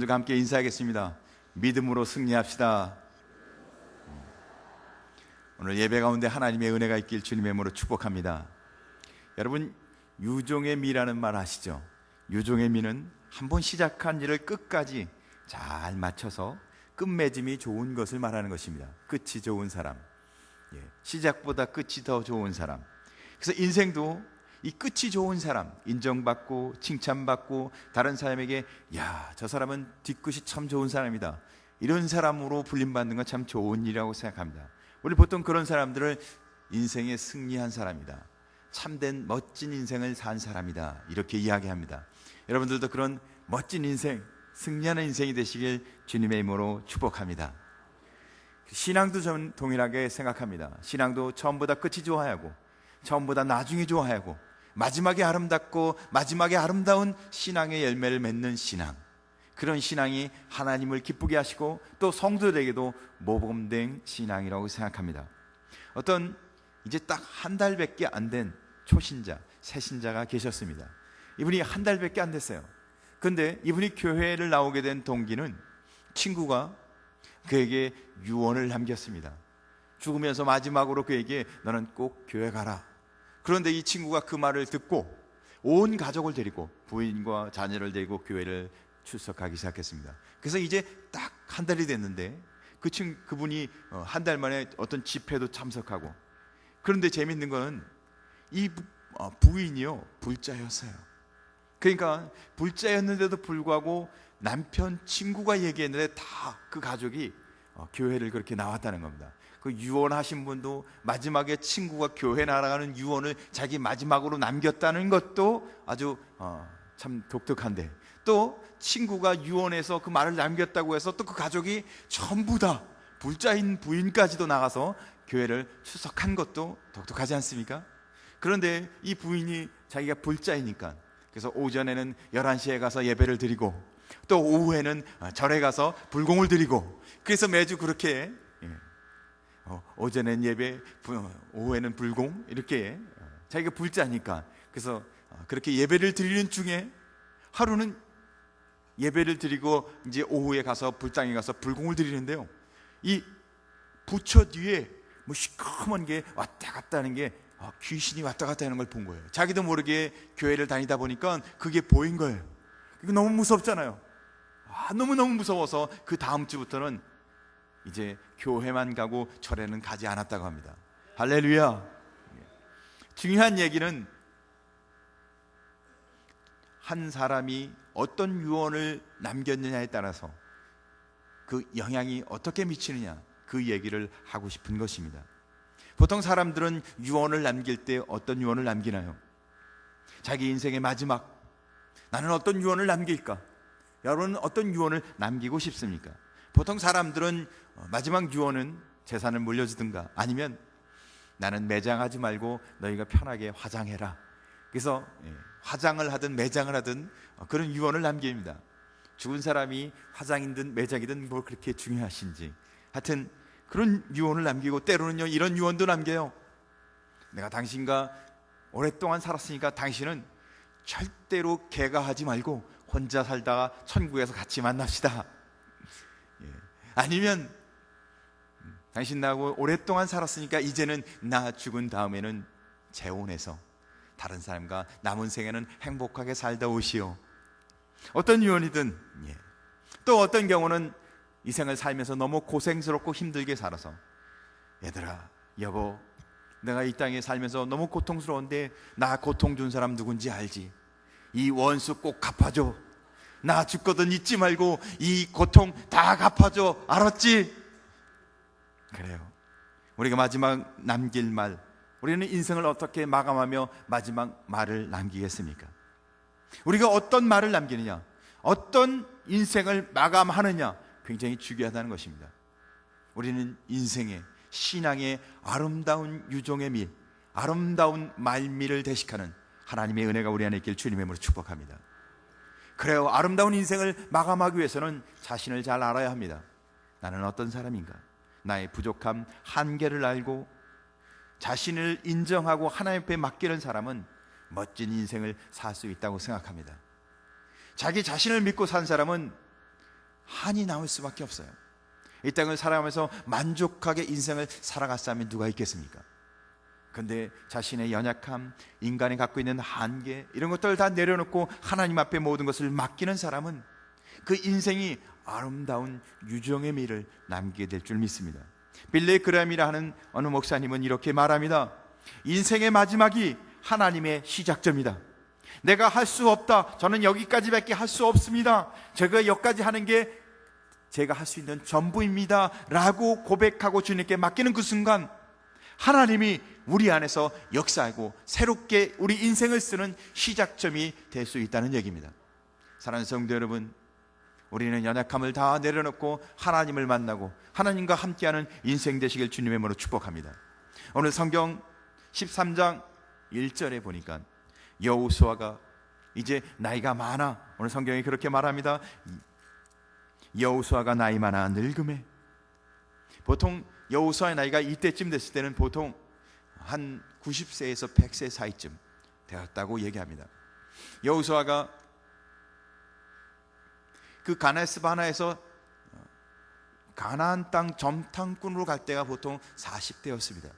여러분들과 함께 인사하겠습니다. 믿음으로 승리합시다. 오늘 예배 가운데 하나님의 은혜가 있길 주님의 이름으로 축복합니다. 여러분, 유종의 미라는 말 아시죠? 유종의 미는 한번 시작한 일을 끝까지 잘 맞춰서 끝맺음이 좋은 것을 말하는 것입니다. 끝이 좋은 사람, 시작보다 끝이 더 좋은 사람. 그래서 인생도 이 끝이 좋은 사람, 인정받고 칭찬받고 다른 사람에게 야, 저 사람은 뒤끝이 참 좋은 사람이다, 이런 사람으로 불림받는 건 참 좋은 일이라고 생각합니다. 우리 보통 그런 사람들을 인생에 승리한 사람이다, 참된 멋진 인생을 산 사람이다, 이렇게 이야기합니다. 여러분들도 그런 멋진 인생, 승리하는 인생이 되시길 주님의 이름으로 축복합니다. 신앙도 저는 동일하게 생각합니다. 신앙도 처음보다 끝이 좋아하고 처음보다 나중이 좋아하고 마지막에 아름답고 마지막에 아름다운 신앙의 열매를 맺는 신앙, 그런 신앙이 하나님을 기쁘게 하시고 또 성도들에게도 모범된 신앙이라고 생각합니다. 어떤 이제 딱 한 달밖에 안 된 초신자, 새신자가 계셨습니다. 이분이 한 달밖에 안 됐어요. 근데 이분이 교회를 나오게 된 동기는 친구가 그에게 유언을 남겼습니다. 죽으면서 마지막으로 그에게 너는 꼭 교회 가라. 그런데 이 친구가 그 말을 듣고 온 가족을 데리고 부인과 자녀를 데리고 교회를 출석하기 시작했습니다. 그래서 이제 딱 한 달이 됐는데 그분이 한 달 만에 어떤 집회도 참석하고, 그런데 재밌는 건 이 부인이요, 불자였어요. 그러니까 불자였는데도 불구하고 남편 친구가 얘기했는데 다 그 가족이 교회를 그렇게 나왔다는 겁니다. 그 유언하신 분도 마지막에 친구가 교회 나가는 유언을 자기 마지막으로 남겼다는 것도 아주 참 독특한데, 또 친구가 유언해서 그 말을 남겼다고 해서 또 그 가족이 전부 다 불자인 부인까지도 나가서 교회를 출석한 것도 독특하지 않습니까? 그런데 이 부인이 자기가 불자이니까 그래서 오전에는 11시에 가서 예배를 드리고 또 오후에는 절에 가서 불공을 드리고, 그래서 매주 그렇게 오전엔 예배, 오후에는 불공, 이렇게 자기가 불자니까 그래서 그렇게 예배를 드리는 중에 하루는 예배를 드리고 이제 오후에 가서 불당에 가서 불공을 드리는데요, 이 부처 뒤에 뭐 시커먼 게 왔다 갔다 하는 게 귀신이 왔다 갔다 하는 걸 본 거예요. 자기도 모르게 교회를 다니다 보니까 그게 보인 거예요. 이거 너무 무섭잖아요. 너무너무 무서워서 그 다음 주부터는 이제 교회만 가고 절에는 가지 않았다고 합니다. 할렐루야. 중요한 얘기는 한 사람이 어떤 유언을 남겼느냐에 따라서 그 영향이 어떻게 미치느냐, 그 얘기를 하고 싶은 것입니다. 보통 사람들은 유언을 남길 때 어떤 유언을 남기나요? 자기 인생의 마지막, 나는 어떤 유언을 남길까? 여러분은 어떤 유언을 남기고 싶습니까? 보통 사람들은 마지막 유언은 재산을 물려주든가 아니면 나는 매장하지 말고 너희가 편하게 화장해라. 그래서 화장을 하든 매장을 하든 그런 유언을 남깁니다. 죽은 사람이 화장이든 매장이든 뭐 그렇게 중요하신지, 하여튼 그런 유언을 남기고 때로는요 이런 유언도 남겨요. 내가 당신과 오랫동안 살았으니까 당신은 절대로 개가하지 말고 혼자 살다가 천국에서 같이 만납시다. 아니면 당신 나하고 오랫동안 살았으니까 이제는 나 죽은 다음에는 재혼해서 다른 사람과 남은 생에는 행복하게 살다 오시오. 어떤 유언이든. 또 어떤 경우는 이 생을 살면서 너무 고생스럽고 힘들게 살아서 얘들아, 여보, 내가 이 땅에 살면서 너무 고통스러운데 나 고통 준 사람 누군지 알지? 이 원수 꼭 갚아줘. 나 죽거든 잊지 말고 이 고통 다 갚아줘. 알았지? 그래요. 우리가 마지막 남길 말, 우리는 인생을 어떻게 마감하며 마지막 말을 남기겠습니까? 우리가 어떤 말을 남기느냐, 어떤 인생을 마감하느냐, 굉장히 중요하다는 것입니다. 우리는 인생의, 신앙의 아름다운 유종의 밀, 아름다운 말미를 대식하는 하나님의 은혜가 우리 안에 있길 주님의 이름으로 축복합니다. 그래요. 아름다운 인생을 마감하기 위해서는 자신을 잘 알아야 합니다. 나는 어떤 사람인가? 나의 부족함, 한계를 알고 자신을 인정하고 하나님 앞에 맡기는 사람은 멋진 인생을 살 수 있다고 생각합니다. 자기 자신을 믿고 산 사람은 한이 남을 수밖에 없어요. 이 땅을 살아가면서 만족하게 인생을 살아갔다면 누가 있겠습니까? 근데 자신의 연약함, 인간이 갖고 있는 한계, 이런 것들을 다 내려놓고 하나님 앞에 모든 것을 맡기는 사람은 그 인생이 아름다운 유종의 미를 남기게 될 줄 믿습니다. 빌레 그램이라 하는 어느 목사님은 이렇게 말합니다. 인생의 마지막이 하나님의 시작점이다. 내가 할 수 없다, 저는 여기까지밖에 할 수 없습니다, 제가 여기까지 하는 게 제가 할 수 있는 전부입니다 라고 고백하고 주님께 맡기는 그 순간 하나님이 우리 안에서 역사하고 새롭게 우리 인생을 쓰는 시작점이 될 수 있다는 얘기입니다. 사랑하는 성도 여러분, 우리는 연약함을 다 내려놓고 하나님을 만나고 하나님과 함께하는 인생 되시길 주님의 이름으로 축복합니다. 오늘 성경 13장 1절에 보니까 여호수아가 이제 나이가 많아, 오늘 성경이 그렇게 말합니다. 여호수아가 나이 많아 늙음에. 보통 여호수아의 나이가 이때쯤 됐을 때는 보통 한 90세에서 100세 사이쯤 되었다고 얘기합니다. 여호수아가 그 가나스 바나에서 가나안 땅 점탕꾼으로 갈 때가 보통 40대였습니다.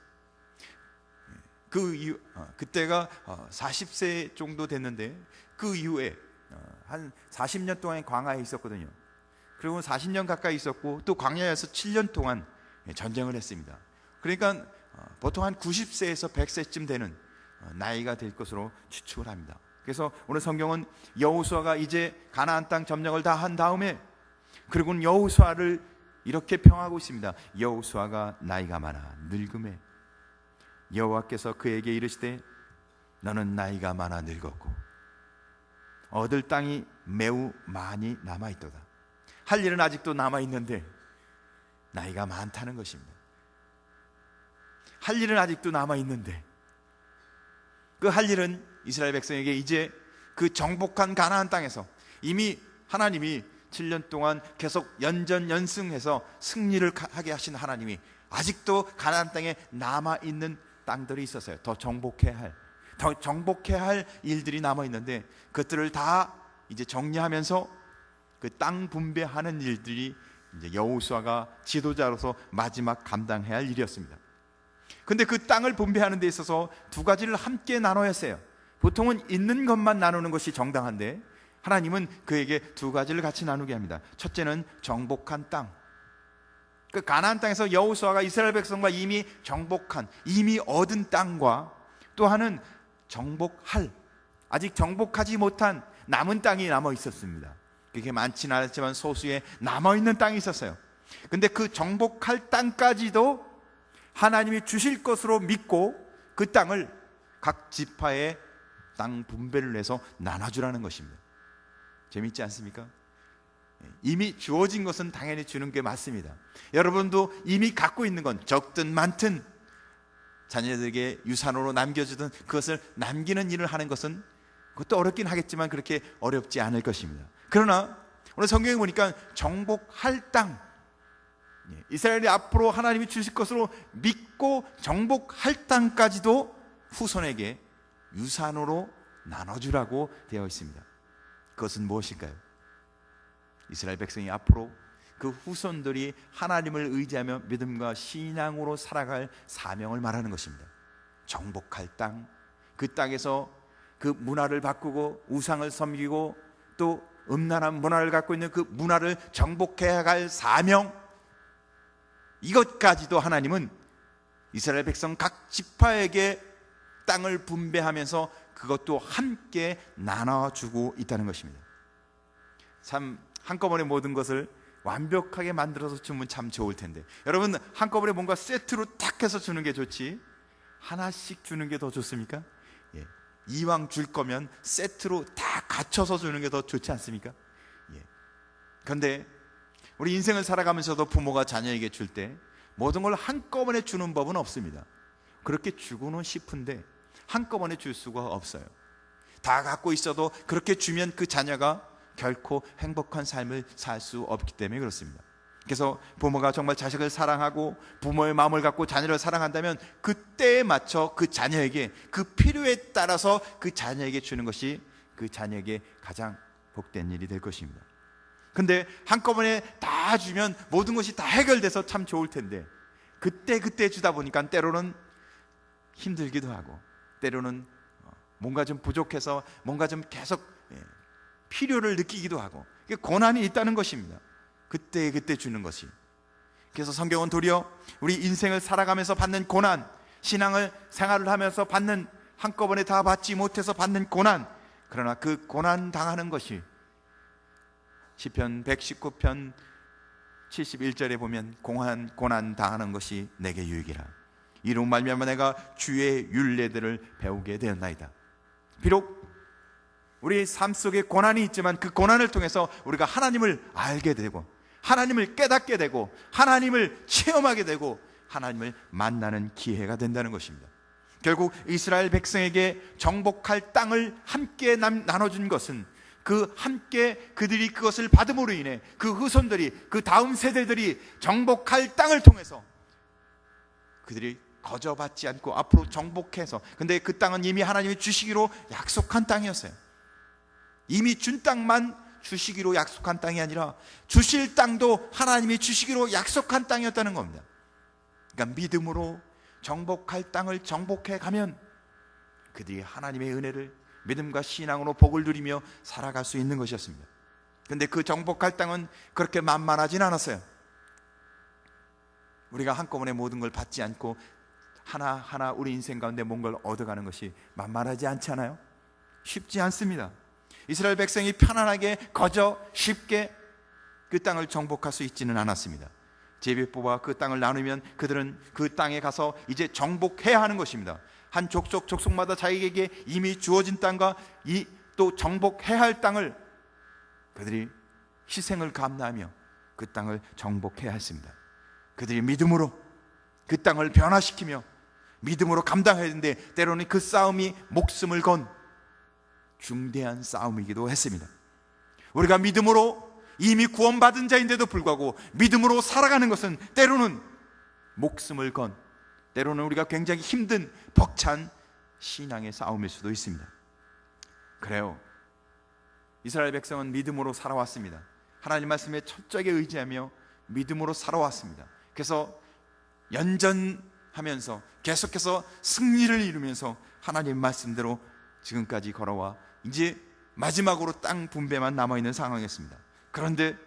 그때가 40세 정도 됐는데 그 이후에 한 40년 동안 광야에 있었거든요. 그리고 40년 가까이 있었고 또 광야에서 7년 동안 전쟁을 했습니다. 그러니까 보통 한 90세에서 100세쯤 되는 나이가 될 것으로 추측을 합니다. 그래서 오늘 성경은 여호수아가 이제 가나안 땅 점령을 다 한 다음에, 그리고는 여호수아를 이렇게 평하고 있습니다. 여호수아가 나이가 많아 늙음에 여호와께서 그에게 이르시되 너는 나이가 많아 늙었고 얻을 땅이 매우 많이 남아있도다. 할 일은 아직도 남아있는데 나이가 많다는 것입니다. 할 일은 아직도 남아있는데 그 할 일은 이스라엘 백성에게 이제 그 정복한 가나안 땅에서 이미 하나님이 7년 동안 계속 연전연승해서 승리를 하게 하신 하나님이 아직도 가나안 땅에 남아있는 땅들이 있었어요. 더 정복해야 할 일들이 남아있는데 그것들을 다 이제 정리하면서 그 땅 분배하는 일들이 이제 여호수아가 지도자로서 마지막 감당해야 할 일이었습니다. 근데 그 땅을 분배하는 데 있어서 두 가지를 함께 나눠야 했어요. 보통은 있는 것만 나누는 것이 정당한데 하나님은 그에게 두 가지를 같이 나누게 합니다. 첫째는 정복한 땅, 그 가나안 땅에서 여호수아가 이스라엘 백성과 이미 정복한, 이미 얻은 땅과 또 하나는 정복할, 아직 정복하지 못한 남은 땅이 남아 있었습니다. 그게 많지는 않았지만 소수의 남아있는 땅이 있었어요. 근데 그 정복할 땅까지도 하나님이 주실 것으로 믿고 그 땅을 각 지파의 땅 분배를 해서 나눠주라는 것입니다. 재밌지 않습니까? 이미 주어진 것은 당연히 주는 게 맞습니다. 여러분도 이미 갖고 있는 건 적든 많든 자녀들에게 유산으로 남겨주든 그것을 남기는 일을 하는 것은 그것도 어렵긴 하겠지만 그렇게 어렵지 않을 것입니다. 그러나 오늘 성경에 보니까 정복할 땅, 이스라엘이 앞으로 하나님이 주실 것으로 믿고 정복할 땅까지도 후손에게 유산으로 나눠주라고 되어 있습니다. 그것은 무엇일까요? 이스라엘 백성이 앞으로 그 후손들이 하나님을 의지하며 믿음과 신앙으로 살아갈 사명을 말하는 것입니다. 정복할 땅, 그 땅에서 그 문화를 바꾸고 우상을 섬기고 또 음란한 문화를 갖고 있는 그 문화를 정복해야 할 사명, 이것까지도 하나님은 이스라엘 백성 각 지파에게 땅을 분배하면서 그것도 함께 나눠주고 있다는 것입니다. 참 한꺼번에 모든 것을 완벽하게 만들어서 주면 참 좋을 텐데, 여러분 한꺼번에 뭔가 세트로 딱 해서 주는 게 좋지 하나씩 주는 게 더 좋습니까? 이왕 줄 거면 세트로 다 갖춰서 주는 게 더 좋지 않습니까? 그런데 우리 인생을 살아가면서도 부모가 자녀에게 줄 때 모든 걸 한꺼번에 주는 법은 없습니다. 그렇게 주고는 싶은데 한꺼번에 줄 수가 없어요. 다 갖고 있어도 그렇게 주면 그 자녀가 결코 행복한 삶을 살 수 없기 때문에 그렇습니다. 그래서 부모가 정말 자식을 사랑하고 부모의 마음을 갖고 자녀를 사랑한다면 그때에 맞춰 그 자녀에게 그 필요에 따라서 그 자녀에게 주는 것이 그 자녀에게 가장 복된 일이 될 것입니다. 근데 한꺼번에 다 주면 모든 것이 다 해결돼서 참 좋을 텐데 그때 주다 보니까 때로는 힘들기도 하고, 때로는 뭔가 좀 부족해서 뭔가 좀 계속 필요를 느끼기도 하고, 고난이 있다는 것입니다. 그때 주는 것이. 그래서 성경은 도리어 우리 인생을 살아가면서 받는 고난, 신앙을 생활을 하면서 받는, 한꺼번에 다 받지 못해서 받는 고난, 그러나 그 고난 당하는 것이 시편 119편 71절에 보면 고난 당하는 것이 내게 유익이라. 이로 말미암아 내가 주의 율례들을 배우게 되었나이다. 비록 우리 삶 속에 고난이 있지만 그 고난을 통해서 우리가 하나님을 알게 되고, 하나님을 깨닫게 되고, 하나님을 체험하게 되고, 하나님을 만나는 기회가 된다는 것입니다. 결국 이스라엘 백성에게 정복할 땅을 함께 나눠준 것은 그 함께 그들이 그것을 받음으로 인해 그 후손들이, 그 다음 세대들이 정복할 땅을 통해서 그들이 거저받지 않고 앞으로 정복해서, 근데 그 땅은 이미 하나님이 주시기로 약속한 땅이었어요. 이미 준 땅만 주시기로 약속한 땅이 아니라 주실 땅도 하나님이 주시기로 약속한 땅이었다는 겁니다. 그러니까 믿음으로 정복할 땅을 정복해 가면 그들이 하나님의 은혜를 믿음과 신앙으로 복을 누리며 살아갈 수 있는 것이었습니다. 그런데 그 정복할 땅은 그렇게 만만하진 않았어요. 우리가 한꺼번에 모든 걸 받지 않고 하나하나 우리 인생 가운데 뭔가를 얻어가는 것이 만만하지 않지 않아요? 쉽지 않습니다. 이스라엘 백성이 편안하게 거저 쉽게 그 땅을 정복할 수 있지는 않았습니다. 제비 뽑아 그 땅을 나누면 그들은 그 땅에 가서 이제 정복해야 하는 것입니다. 한 족속마다 자기에게 이미 주어진 땅과 이 또 정복해야 할 땅을 그들이 희생을 감내하며 그 땅을 정복해야 했습니다. 그들이 믿음으로 그 땅을 변화시키며 믿음으로 감당해야 되는데, 때로는 그 싸움이 목숨을 건 중대한 싸움이기도 했습니다. 우리가 믿음으로 이미 구원받은 자인데도 불구하고 믿음으로 살아가는 것은 때로는 목숨을 건, 때로는 우리가 굉장히 힘든 벅찬 신앙의 싸움일 수도 있습니다. 그래요, 이스라엘 백성은 믿음으로 살아왔습니다. 하나님 말씀에 철저하게 의지하며 믿음으로 살아왔습니다. 그래서 연전하면서 계속해서 승리를 이루면서 하나님 말씀대로 지금까지 걸어와 이제 마지막으로 땅 분배만 남아있는 상황이었습니다. 그런데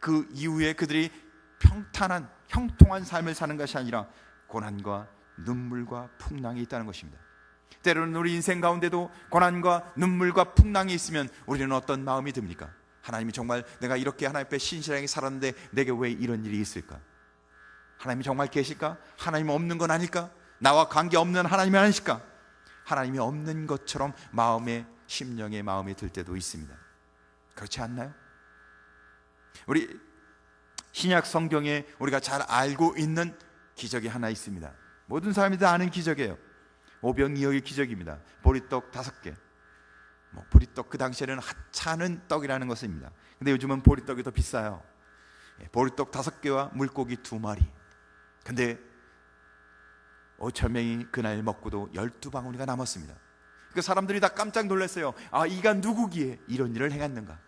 그 이후에 그들이 평탄한 형통한 삶을 사는 것이 아니라 고난과 눈물과 풍랑이 있다는 것입니다. 때로는 우리 인생 가운데도 고난과 눈물과 풍랑이 있으면 우리는 어떤 마음이 듭니까? 하나님이 정말 내가 이렇게 하나님 앞에 신실하게 살았는데 내게 왜 이런 일이 있을까? 하나님이 정말 계실까? 하나님이 없는 건 아닐까? 나와 관계없는 하나님이 아니실까? 하나님이 없는 것처럼 마음에, 심령의 마음에 들 때도 있습니다. 그렇지 않나요? 우리 신약 성경에 우리가 잘 알고 있는 기적이 하나 있습니다. 모든 사람이 다 아는 기적이에요. 오병이어의 기적입니다. 보리떡 5개. 보리떡, 그 당시에는 하찮은 떡이라는 것입니다. 근데 요즘은 보리떡이 더 비싸요. 보리떡 5개와 물고기 2마리. 근데 5,000명이 그날 먹고도 12방울이가 남았습니다. 그 사람들이 다 깜짝 놀랐어요. 아, 이가 누구기에 이런 일을 행했는가?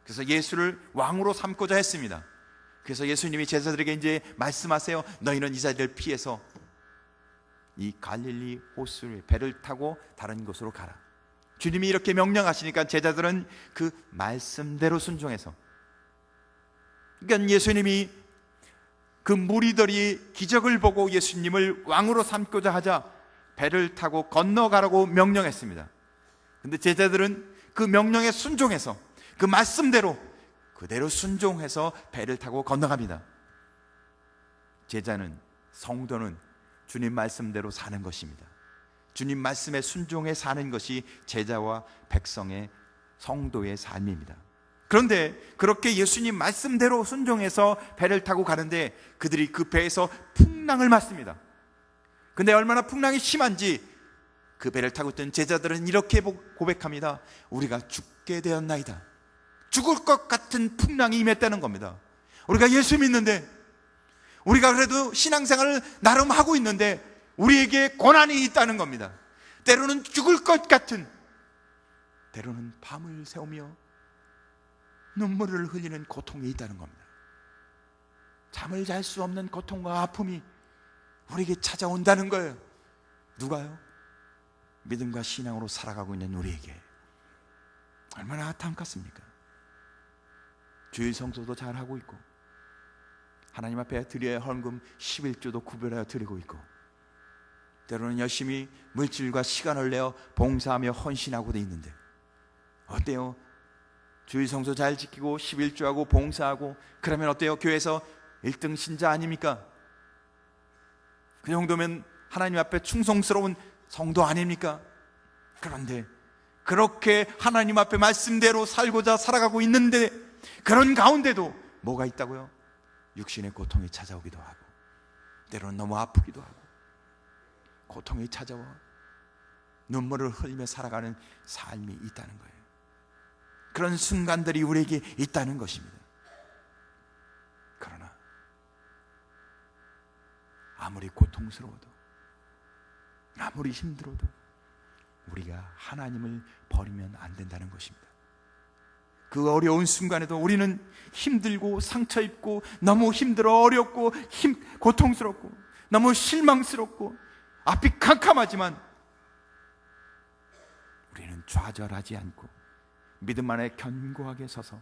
그래서 예수를 왕으로 삼고자 했습니다. 그래서 예수님이 제자들에게 이제 말씀하세요. 너희는 이 자리를 피해서 이 갈릴리 호수를 배를 타고 다른 곳으로 가라. 주님이 이렇게 명령하시니까 제자들은 그 말씀대로 순종해서, 그러니까 예수님이 그 무리들이 기적을 보고 예수님을 왕으로 삼고자 하자 배를 타고 건너가라고 명령했습니다. 그런데 제자들은 그 명령에 순종해서 그 말씀대로 그대로 순종해서 배를 타고 건너갑니다. 제자는, 성도는 주님 말씀대로 사는 것입니다. 주님 말씀에 순종해 사는 것이 제자와 백성의, 성도의 삶입니다. 그런데 그렇게 예수님 말씀대로 순종해서 배를 타고 가는데 그들이 그 배에서 풍랑을 맞습니다. 근데 얼마나 풍랑이 심한지 그 배를 타고 있던 제자들은 이렇게 고백합니다. 우리가 죽게 되었나이다. 죽을 것 같은 풍랑이 임했다는 겁니다. 우리가 예수 믿는데, 우리가 그래도 신앙생활을 나름 하고 있는데 우리에게 고난이 있다는 겁니다. 때로는 죽을 것 같은, 때로는 밤을 새우며 눈물을 흘리는 고통이 있다는 겁니다. 잠을 잘 수 없는 고통과 아픔이 우리에게 찾아온다는 거예요. 누가요? 믿음과 신앙으로 살아가고 있는 우리에게. 얼마나 안타깝습니까? 주일 성소도 잘하고 있고, 하나님 앞에 드려야 할 헌금 11조도 구별하여 드리고 있고, 때로는 열심히 물질과 시간을 내어 봉사하며 헌신하고도 있는데, 어때요? 주일 성소 잘 지키고 11조하고 봉사하고 그러면 어때요? 교회에서 1등 신자 아닙니까? 그 정도면 하나님 앞에 충성스러운 성도 아닙니까? 그런데 그렇게 하나님 앞에 말씀대로 살고자 살아가고 있는데, 그런 가운데도 뭐가 있다고요? 육신의 고통이 찾아오기도 하고, 때로는 너무 아프기도 하고, 고통이 찾아와 눈물을 흘리며 살아가는 삶이 있다는 거예요. 그런 순간들이 우리에게 있다는 것입니다. 그러나 아무리 고통스러워도, 아무리 힘들어도 우리가 하나님을 버리면 안 된다는 것입니다. 그 어려운 순간에도 우리는 힘들고 상처 입고 너무 힘들어 어렵고 고통스럽고 너무 실망스럽고 앞이 캄캄하지만 우리는 좌절하지 않고 믿음 안에 견고하게 서서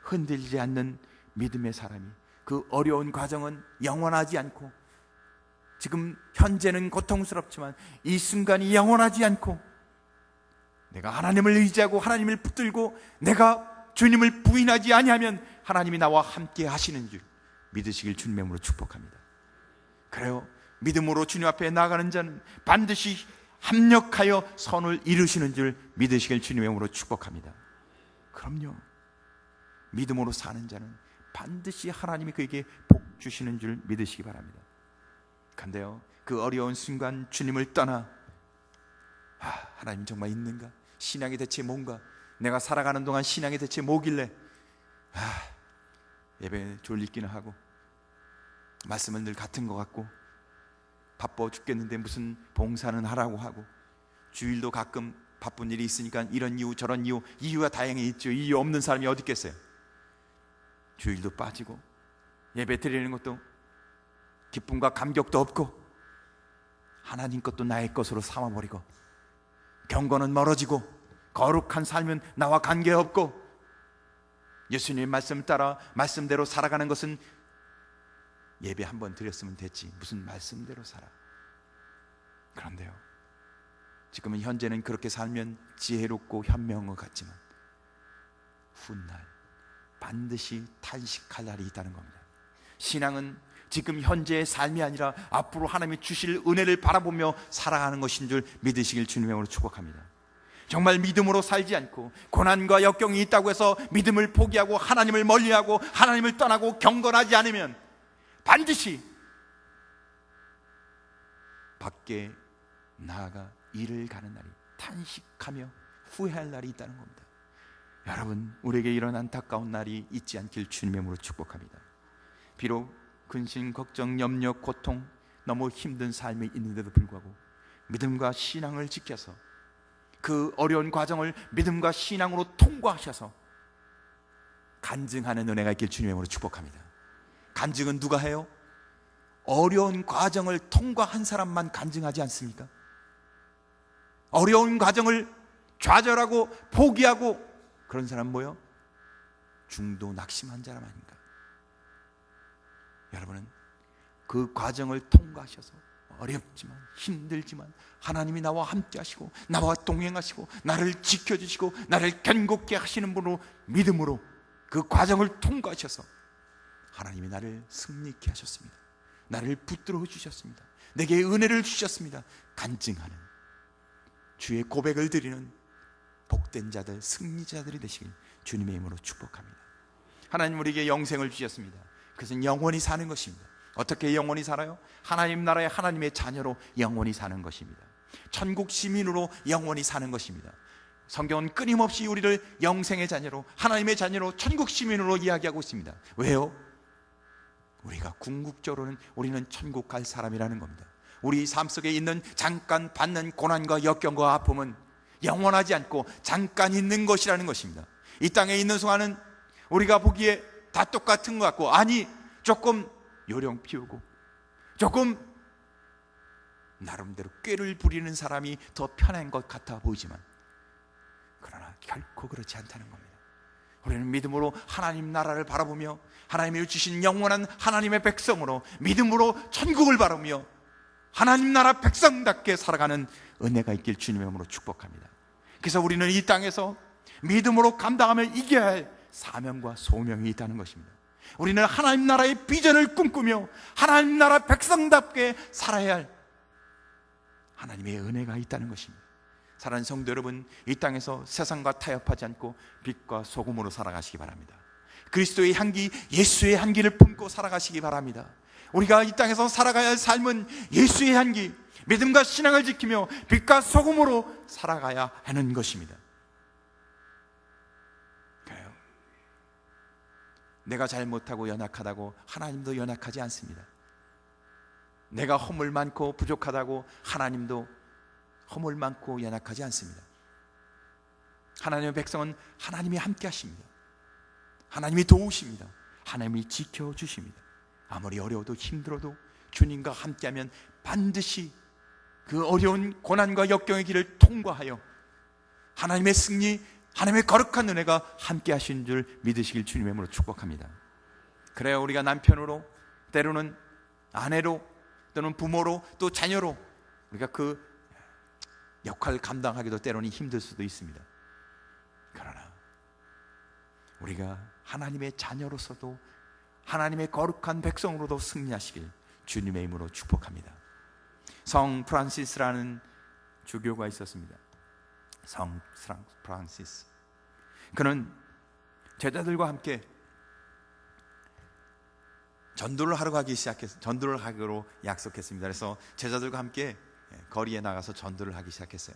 흔들리지 않는 믿음의 사람이, 그 어려운 과정은 영원하지 않고, 지금 현재는 고통스럽지만 이 순간이 영원하지 않고, 내가 하나님을 의지하고 하나님을 붙들고 내가 주님을 부인하지 아니하면 하나님이 나와 함께 하시는 줄 믿으시길 주님의 이름으로 축복합니다. 그래요, 믿음으로 주님 앞에 나가는 자는 반드시 합력하여 선을 이루시는 줄 믿으시길 주님의 이름으로 축복합니다. 그럼요, 믿음으로 사는 자는 반드시 하나님이 그에게 복 주시는 줄 믿으시기 바랍니다. 그런데요, 그 어려운 순간 주님을 떠나 하나님 정말 있는가? 신앙이 대체 뭔가? 내가 살아가는 동안 신앙이 대체 뭐길래 예배 졸리기는 하고 말씀은 늘 같은 것 같고 바빠 죽겠는데 무슨 봉사는 하라고 하고, 주일도 가끔 바쁜 일이 있으니까 이런 이유 저런 이유가 다양히 있죠. 이유 없는 사람이 어디 있겠어요? 주일도 빠지고 예배 드리는 것도 기쁨과 감격도 없고, 하나님 것도 나의 것으로 삼아버리고, 경건은 멀어지고 거룩한 삶은 나와 관계없고, 예수님의 말씀 따라 말씀대로 살아가는 것은 예배 한 번 드렸으면 됐지 무슨 말씀대로 살아. 그런데요, 지금은 현재는 그렇게 살면 지혜롭고 현명한 것 같지만 훗날 반드시 탄식할 날이 있다는 겁니다. 신앙은 지금 현재의 삶이 아니라 앞으로 하나님이 주실 은혜를 바라보며 살아가는 것인 줄 믿으시길 주님의 이름으로 축복합니다. 정말 믿음으로 살지 않고 고난과 역경이 있다고 해서 믿음을 포기하고 하나님을 멀리하고 하나님을 떠나고 경건하지 않으면 반드시 밖에 나아가 일을 가는 날이, 탄식하며 후회할 날이 있다는 겁니다. 여러분, 우리에게 이런 안타까운 날이 있지 않길 주님의 이름으로 축복합니다. 비록 근심, 걱정, 염려, 고통, 너무 힘든 삶이 있는데도 불구하고 믿음과 신앙을 지켜서 그 어려운 과정을 믿음과 신앙으로 통과하셔서 간증하는 은혜가 있길 주님의 이름으로 축복합니다. 간증은 누가 해요? 어려운 과정을 통과한 사람만 간증하지 않습니까? 어려운 과정을 좌절하고 포기하고 그런 사람 뭐요? 중도 낙심한 사람 아닌가? 여러분은 그 과정을 통과하셔서 어렵지만 힘들지만 하나님이 나와 함께 하시고 나와 동행하시고 나를 지켜주시고 나를 견고케 하시는 분으로 믿음으로 그 과정을 통과하셔서 하나님이 나를 승리케 하셨습니다. 나를 붙들어 주셨습니다. 내게 은혜를 주셨습니다. 간증하는, 주의 고백을 드리는 복된 자들, 승리자들이 되시길 주님의 이름으로 축복합니다. 하나님 우리에게 영생을 주셨습니다. 그것은 영원히 사는 것입니다. 어떻게 영원히 살아요? 하나님 나라의 하나님의 자녀로 영원히 사는 것입니다. 천국 시민으로 영원히 사는 것입니다. 성경은 끊임없이 우리를 영생의 자녀로, 하나님의 자녀로, 천국 시민으로 이야기하고 있습니다. 왜요? 우리가 궁극적으로는 우리는 천국 갈 사람이라는 겁니다. 우리 삶 속에 있는 잠깐 받는 고난과 역경과 아픔은 영원하지 않고 잠깐 있는 것이라는 것입니다. 이 땅에 있는 동안은 우리가 보기에 다 똑같은 것 같고, 아니 조금 요령 피우고 조금 나름대로 꾀를 부리는 사람이 더 편한 것 같아 보이지만, 그러나 결코 그렇지 않다는 겁니다. 우리는 믿음으로 하나님 나라를 바라보며 하나님이 주신 영원한 하나님의 백성으로 믿음으로 천국을 바라보며 하나님 나라 백성답게 살아가는 은혜가 있길 주님의 이름으로 축복합니다. 그래서 우리는 이 땅에서 믿음으로 감당하며 이겨야 할 사명과 소명이 있다는 것입니다. 우리는 하나님 나라의 비전을 꿈꾸며 하나님 나라 백성답게 살아야 할 하나님의 은혜가 있다는 것입니다. 사랑하는 성도 여러분, 이 땅에서 세상과 타협하지 않고 빛과 소금으로 살아가시기 바랍니다. 그리스도의 향기, 예수의 향기를 품고 살아가시기 바랍니다. 우리가 이 땅에서 살아가야 할 삶은 예수의 향기, 믿음과 신앙을 지키며 빛과 소금으로 살아가야 하는 것입니다. 그래요. 내가 잘못하고 연약하다고 하나님도 연약하지 않습니다. 내가 허물 많고 부족하다고 하나님도 허물 많고 연약하지 않습니다. 하나님의 백성은 하나님이 함께 하십니다. 하나님이 도우십니다. 하나님이 지켜주십니다. 아무리 어려워도 힘들어도 주님과 함께하면 반드시 그 어려운 고난과 역경의 길을 통과하여 하나님의 승리, 하나님의 거룩한 은혜가 함께 하신 줄 믿으시길 주님의 이름으로 축복합니다. 그래야 우리가 남편으로, 때로는 아내로, 또는 부모로, 또 자녀로 우리가 그 역할을 감당하기도 때로는 힘들 수도 있습니다. 그러나 우리가 하나님의 자녀로서도 하나님의 거룩한 백성으로도 승리하시길 주님의 이름으로 축복합니다. 성 프란시스라는 주교가 있었습니다. 성 프란시스. 그는 제자들과 함께 전도를 하기로 약속했습니다. 그래서 제자들과 함께 거리에 나가서 전도를 하기 시작했어요.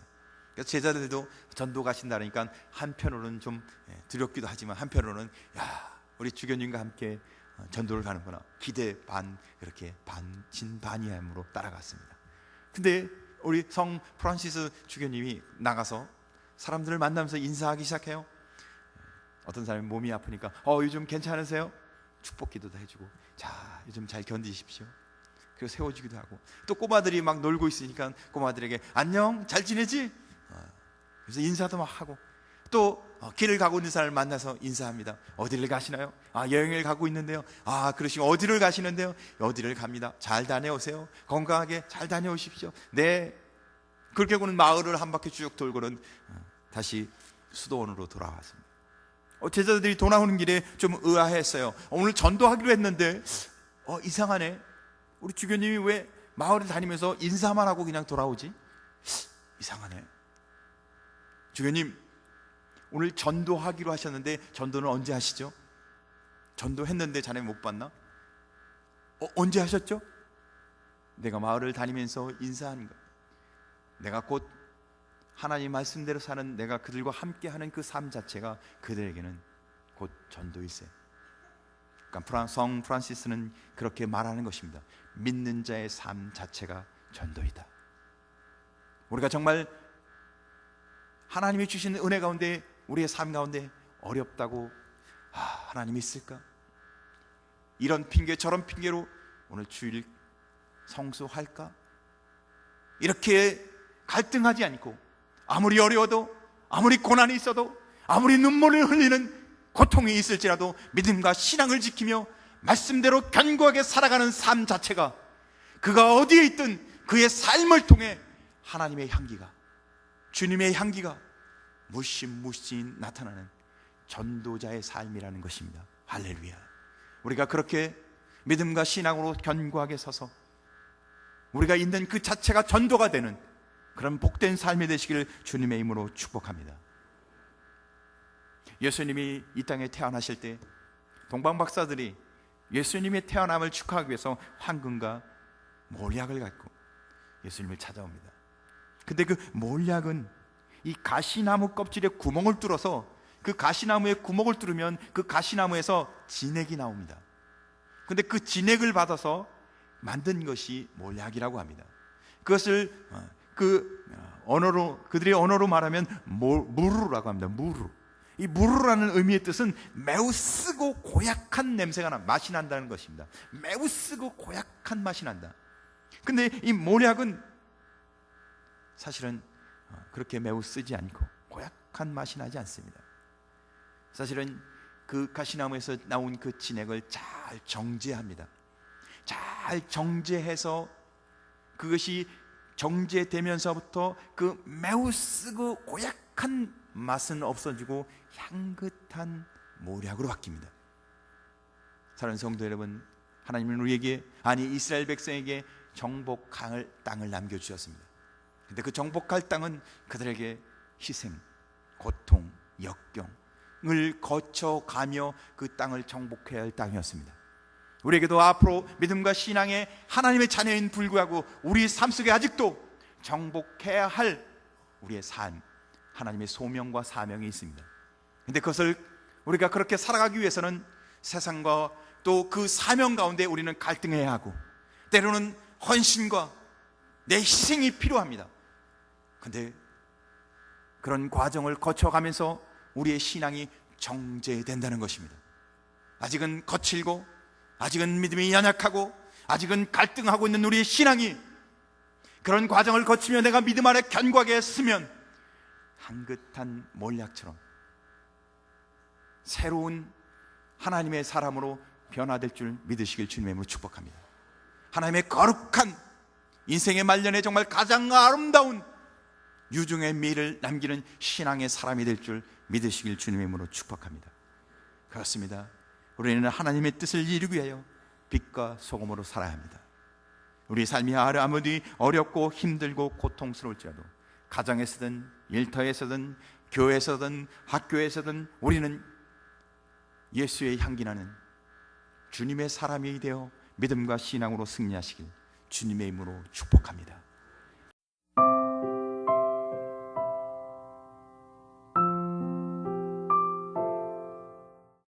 그래서 제자들도 전도 가신다니까 한편으로는 좀 두렵기도 하지만 한편으로는 우리 주교님과 함께 전도를 가는구나, 기대 반, 이렇게 반진반의함으로 따라갔습니다. 근데 우리 성 프란시스 주교님이 나가서 사람들을 만나면서 인사하기 시작해요. 어떤 사람이 몸이 아프니까 요즘 괜찮으세요? 축복 기도도 해주고, 자 요즘 잘 견디십시오. 그리고 세워주기도 하고, 또 꼬마들이 막 놀고 있으니까 꼬마들에게 안녕, 잘 지내지? 그래서 인사도 막 하고, 또 길을 가고 있는 사람을 만나서 인사합니다. 어디를 가시나요? 여행을 가고 있는데요. 그러시고 어디를 가시는데요? 어디를 갑니다. 잘 다녀오세요. 건강하게 잘 다녀오십시오. 네. 그렇게 하고는 마을을 한 바퀴 쭉 돌고는 다시 수도원으로 돌아왔습니다. 제자들이 돌아오는 길에 좀 의아했어요. 오늘 전도하기로 했는데 이상하네. 우리 주교님이 왜 마을을 다니면서 인사만 하고 그냥 돌아오지? 이상하네. 주교님, 오늘 전도하기로 하셨는데 전도는 언제 하시죠? 전도했는데 자네 못 봤나? 언제 하셨죠? 내가 마을을 다니면서 인사하는 것, 내가 곧 하나님 말씀대로 사는, 내가 그들과 함께하는 그 삶 자체가 그들에게는 곧 전도일세. 그러니까 성 프란시스는 그렇게 말하는 것입니다. 믿는 자의 삶 자체가 전도이다. 우리가 정말 하나님이 주신 은혜 가운데, 우리의 삶 가운데 어렵다고 하나님이 있을까? 이런 핑계 저런 핑계로 오늘 주일 성수할까? 이렇게 갈등하지 않고, 아무리 어려워도, 아무리 고난이 있어도, 아무리 눈물을 흘리는 고통이 있을지라도 믿음과 신앙을 지키며 말씀대로 견고하게 살아가는 삶 자체가, 그가 어디에 있든 그의 삶을 통해 하나님의 향기가, 주님의 향기가 무심무심 나타나는 전도자의 삶이라는 것입니다. 할렐루야. 우리가 그렇게 믿음과 신앙으로 견고하게 서서 우리가 있는 그 자체가 전도가 되는 그런 복된 삶이 되시기를 주님의 이름으로 축복합니다. 예수님이 이 땅에 태어나실 때 동방박사들이 예수님의 태어남을 축하하기 위해서 황금과 몰약을 갖고 예수님을 찾아옵니다. 근데 그 몰약은 이 가시나무 껍질에 구멍을 뚫어서, 그 가시나무에 구멍을 뚫으면 그 가시나무에서 진액이 나옵니다. 근데 그 진액을 받아서 만든 것이 몰약이라고 합니다. 그것을 그 언어로, 그들의 언어로 말하면 무루라고 합니다. 무루. 이 무르라는 의미의 뜻은 매우 쓰고 고약한 냄새가 맛이 난다는 것입니다. 매우 쓰고 고약한 맛이 난다. 근데 이 몰약은 사실은 그렇게 매우 쓰지 않고 고약한 맛이 나지 않습니다. 사실은 그 가시나무에서 나온 그 진액을 잘 정제합니다. 잘 정제해서 그것이 정제되면서부터 그 매우 쓰고 고약한 맛은 없어지고 향긋한 몰약으로 바뀝니다. 사랑하는 성도 여러분, 하나님은 우리에게, 아니 이스라엘 백성에게 정복할 땅을 남겨주셨습니다. 근데 그 정복할 땅은 그들에게 희생, 고통, 역경을 거쳐가며 그 땅을 정복해야 할 땅이었습니다. 우리에게도 앞으로 믿음과 신앙의 하나님의 자녀인 불구하고 우리 삶 속에 아직도 정복해야 할 우리의 삶, 하나님의 소명과 사명이 있습니다. 근데 그것을 우리가 그렇게 살아가기 위해서는 세상과 또 그 사명 가운데 우리는 갈등해야 하고, 때로는 헌신과 내 희생이 필요합니다. 근데 그런 과정을 거쳐가면서 우리의 신앙이 정제된다는 것입니다. 아직은 거칠고, 아직은 믿음이 연약하고, 아직은 갈등하고 있는 우리의 신앙이 그런 과정을 거치며 내가 믿음 안에 견고하게 서면 향긋한 몰약처럼 새로운 하나님의 사람으로 변화될 줄 믿으시길 주님의 이름으로 축복합니다. 하나님의 거룩한 인생의 말년에 정말 가장 아름다운 유종의 미를 남기는 신앙의 사람이 될 줄 믿으시길 주님의 이름으로 축복합니다. 그렇습니다. 우리는 하나님의 뜻을 이루기 위하여 빛과 소금으로 살아야 합니다. 우리 삶이 아무리 어렵고 힘들고 고통스러울지라도 가정에서든 일터에서든 교회에서든 학교에서든 우리는 예수의 향기 나는 주님의 사람이 되어 믿음과 신앙으로 승리하시길 주님의 이름으로 축복합니다.